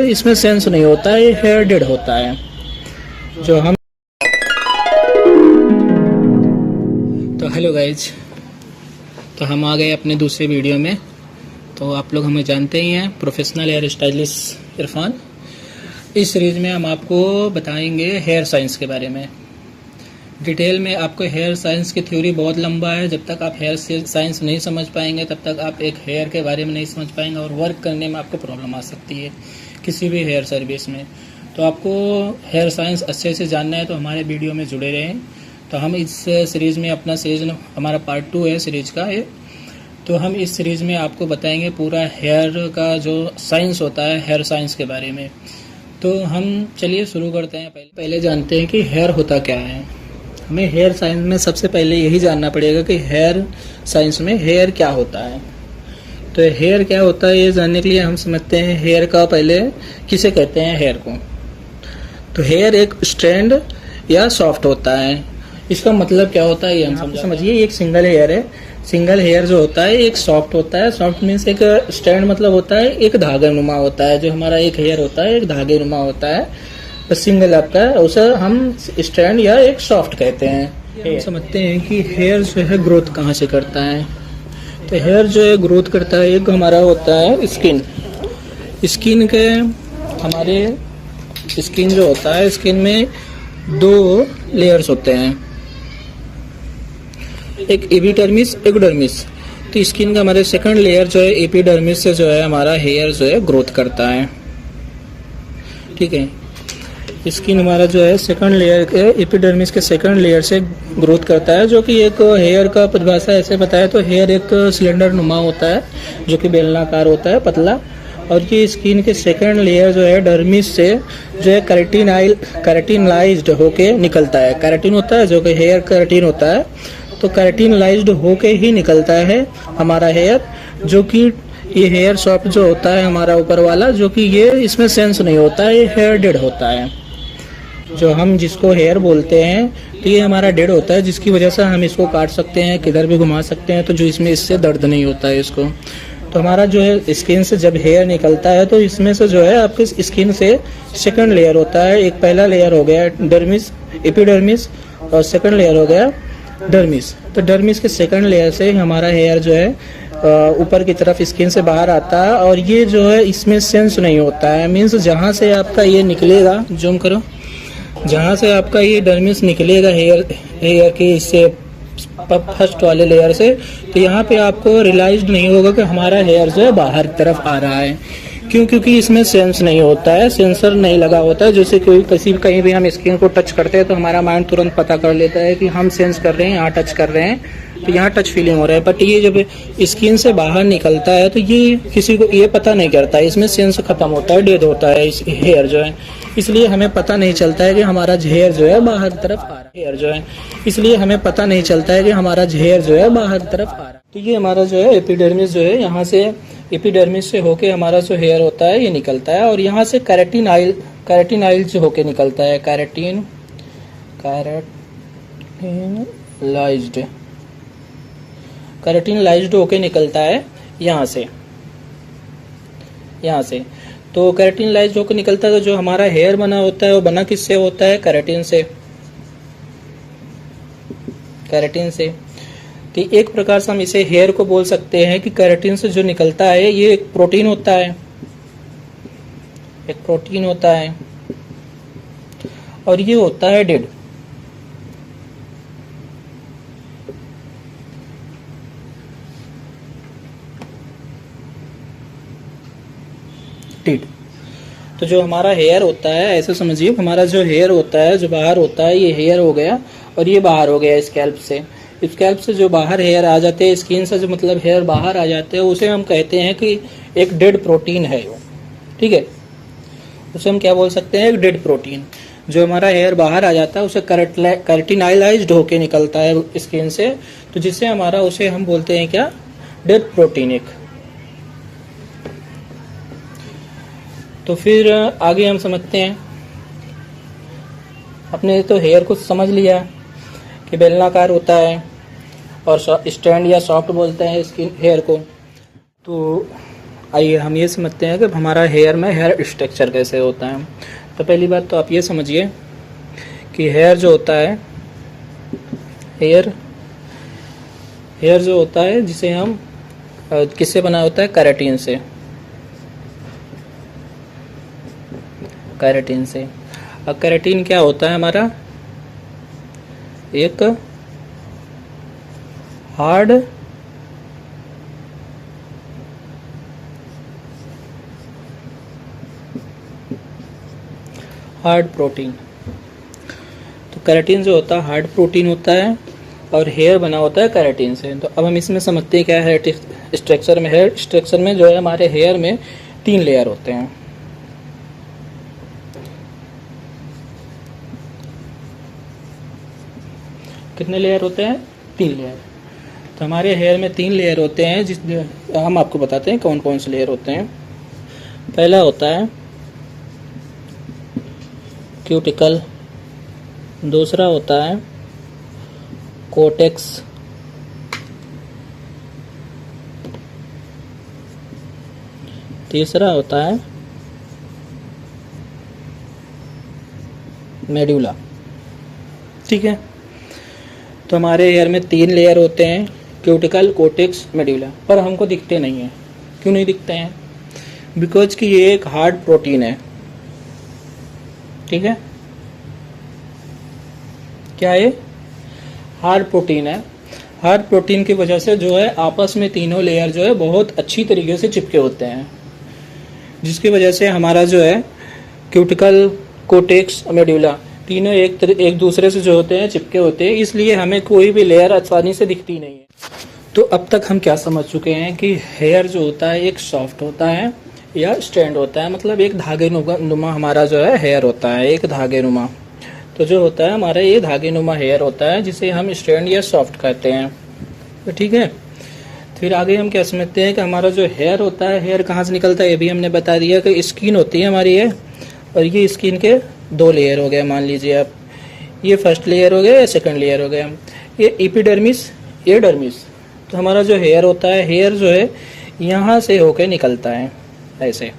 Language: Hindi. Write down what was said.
इसमें सेंस नहीं होता है, ये हेयर डेड होता है। जो हम तो हेलो गाइज, तो हम आ गए अपने दूसरे वीडियो में। तो आप लोग हमें जानते ही हैं, प्रोफेशनल हेयर स्टाइलिस्ट इरफान। इस सीरीज़ में हम आपको बताएंगे हेयर साइंस के बारे में डिटेल में। आपको हेयर साइंस की थ्योरी बहुत लंबा है, जब तक आप हेयर साइंस नहीं समझ पाएंगे तब तक आप एक हेयर के बारे में नहीं समझ पाएंगे और वर्क करने में आपको प्रॉब्लम आ सकती है किसी भी हेयर सर्विस में। तो आपको हेयर साइंस अच्छे से जानना है तो हमारे वीडियो में जुड़े रहें। तो हम इस सीरीज़ में अपना सीरीज हमारा पार्ट 2 है सीरीज का ये। तो हम इस सीरीज़ में आपको बताएंगे पूरा हेयर का जो साइंस होता है, हेयर साइंस के बारे में। तो हम चलिए शुरू करते हैं। पहले जानते हैं कि हेयर होता क्या है। हमें हेयर साइंस में सबसे पहले यही जानना पड़ेगा कि हेयर साइंस में हेयर क्या होता है। तो हेयर क्या होता है ये जानने के लिए हम समझते हैं हेयर का पहले किसे कहते हैं हेयर को। तो हेयर एक स्ट्रैंड या सॉफ्ट होता है। इसका मतलब क्या होता है ये हम समझिए। एक सिंगल हेयर है। सिंगल हेयर जो होता है एक सॉफ्ट होता है। सॉफ्ट मीन्स एक स्ट्रैंड मतलब होता है एक धागे नुमा होता है। जो हमारा एक हेयर होता है एक धागे नुमा होता है, तो सिंगल आपका उसे हम स्ट्रैंड या एक सॉफ्ट कहते हैं। हम समझते हैं कि हेयर जो है ग्रोथ कहाँ से करता है। तो हेयर जो है ग्रोथ करता है, एक हमारा होता है स्किन। स्किन के हमारे स्किन जो होता है, स्किन में 2 लेयर्स होते हैं, एक एपिडर्मिस एक डर्मिस। तो स्किन का हमारे सेकंड लेयर जो है एपिडर्मिस से जो है हमारा हेयर जो है ग्रोथ करता है। ठीक है, स्किन हमारा जो है सेकंड लेयर के एपिडर्मिस के सेकंड लेयर से ग्रोथ करता है। जो कि एक हेयर का परिभाषा ऐसे बताया तो हेयर एक सिलेंडर नुमा होता है जो कि बेलनाकार होता है, पतला। और ये स्किन के सेकंड लेयर जो है डर्मिस से जो है कैराटिनाइज्ड होके निकलता है। कैराटिन होता है जो कि हेयर कैराटिन होता है, तो कैराटिनाइज्ड होके ही निकलता है हमारा हेयर। जो कि ये हेयर सॉफ्ट जो होता है हमारा ऊपर वाला, जो कि ये इसमें सेंस नहीं होता है, ये हेयर डेड होता है। जो हम जिसको हेयर बोलते हैं तो ये हमारा डेड होता है, जिसकी वजह से हम इसको काट सकते हैं, किधर भी घुमा सकते हैं, तो जो इसमें इससे दर्द नहीं होता है इसको। तो हमारा जो है स्किन से जब हेयर निकलता है तो इसमें से जो है आपके स्किन से सेकंड लेयर होता है। एक पहला लेयर हो गया डर्मिस एपिडर्मिस और सेकंड लेयर हो गया डर्मिस। तो डर्मिस के सेकंड लेयर से हमारा हेयर जो है ऊपर की तरफ स्किन से बाहर आता है। और ये जो है इसमें सेंस नहीं होता है, मीन्स जहाँ से आपका ये निकलेगा, जूम करो, जहाँ से आपका ये डर्मिस निकलेगा हेयर के इससे फर्स्ट वाले लेयर से, तो यहाँ पे आपको रियलाइज नहीं होगा कि हमारा हेयर जो है बाहर की तरफ आ रहा है। क्यों? क्योंकि इसमें सेंस नहीं होता है, सेंसर नहीं लगा होता है। जैसे कोई कहीं भी हम स्किन को टच करते हैं तो हमारा माइंड तुरंत पता कर लेता है कि हम सेंस कर रहे हैं, यहाँ टच कर रहे हैं, तो यहाँ टच फीलिंग हो रहा है। बट ये जब स्किन से बाहर निकलता है तो ये किसी को ये पता नहीं करता है, इसमें सेंस खत्म होता है, डेड होता है इस हेयर जो है। इसलिए हमें पता नहीं चलता है कि हमारा हेयर जो है बाहर की तरफ आ रहा है। हेयर जो है इसलिए हमें पता नहीं चलता है कि हमारा हेयर जो है बाहर की तरफ आ रहा है। तो ये हमारा जो है एपिडर्मिस जो है, यहाँ से एपिडर्मिस से होके हमारा जो हेयर होता है ये निकलता है। और यहाँ से कैराटिनाइल जो होके निकलता है, कैराटिनाइज्ड होके निकलता है यहाँ से। तो कैराटिनाइज्ड होकर निकलता है। तो जो हमारा हेयर बना होता है वो बना किससे होता है? कैराटिन से। तो एक प्रकार से हम इसे हेयर को बोल सकते हैं कि कैराटिन से जो निकलता है ये एक प्रोटीन होता है, और ये होता है डेड। तो जो हमारा हेयर होता है, ऐसे समझिए, हमारा जो हेयर होता है जो बाहर होता है, ये हेयर हो गया और ये बाहर हो गया स्कैल्प से जो बाहर हेयर आ जाते हैं, स्किन से जो मतलब हेयर बाहर आ जाते हैं, उसे हम कहते हैं कि एक डेड प्रोटीन है वो। ठीक है, उसे हम क्या बोल सकते हैं? एक डेड प्रोटीन। जो हमारा हेयर बाहर आ जाता है उसे कैराटिनाइज्ड होके निकलता है स्किन से, तो जिससे हमारा उसे हम बोलते हैं क्या? डेड प्रोटीन एक। तो फिर आगे हम समझते हैं, अपने तो हेयर को समझ लिया कि बेलनाकार होता है और स्ट्रैंड या सॉफ्ट बोलते हैं स्किन हेयर को। तो आइए हम ये समझते हैं कि हमारा हेयर में हेयर स्ट्रक्चर कैसे होता है। तो पहली बात तो आप ये समझिए कि हेयर जो होता है, हेयर जो होता है जिसे हम किससे बना होता है, केराटिन से। केराटिन से। अब केराटिन क्या होता है हमारा, एक हार्ड प्रोटीन। तो केराटिन जो होता है हार्ड प्रोटीन होता है और हेयर बना होता है केराटिन से। तो अब हम इसमें समझते हैं क्या है स्ट्रक्चर में। हेयर स्ट्रक्चर में जो है हमारे हेयर में 3 लेयर होते हैं। कितने लेयर होते हैं, 3 लेयर। तो हमारे हेयर में 3 लेयर होते हैं, जिस हम आपको बताते हैं कौन कौन से लेयर होते हैं। पहला होता है क्यूटिकल, दूसरा होता है कोटेक्स, तीसरा होता है मेडुला। ठीक है, तो हमारे हेयर में 3 लेयर होते हैं, क्यूटिकल, कोटेक्स, मेडुला, पर हमको दिखते नहीं हैं। क्यों नहीं दिखते हैं? बिकॉज कि ये एक हार्ड प्रोटीन है। ठीक है, क्या है, हार्ड प्रोटीन है। हार्ड प्रोटीन की वजह से जो है आपस में तीनों लेयर जो है बहुत अच्छी तरीके से चिपके होते हैं, जिसकी वजह से हमारा जो है क्यूटिकल, कोटेक्स, मेडुला तीनों एक दूसरे से जो होते हैं चिपके होते हैं, इसलिए हमें कोई भी लेयर आसानी से दिखती नहीं है। तो अब तक हम क्या समझ चुके हैं कि हेयर जो होता है एक सॉफ्ट होता है या स्ट्रैंड होता है, मतलब एक धागे नुमा हमारा जो है हेयर होता है, एक धागे नुमा। तो जो होता है हमारा ये धागे नुमा हेयर होता है, जिसे हम स्ट्रैंड या सॉफ्ट कहते हैं। तो ठीक है, फिर आगे हम क्या समझते हैं कि हमारा जो हेयर होता है, हेयर कहाँ से निकलता है, ये भी हमने बता दिया कि स्किन होती है हमारी है, और ये स्किन के 2 लेयर हो गए। मान लीजिए आप, ये फर्स्ट लेयर हो गया या सेकंड लेयर हो गया, ये एपिडर्मिस, ये डर्मिस। तो हमारा जो हेयर होता है, हेयर जो है यहाँ से होकर निकलता है ऐसे।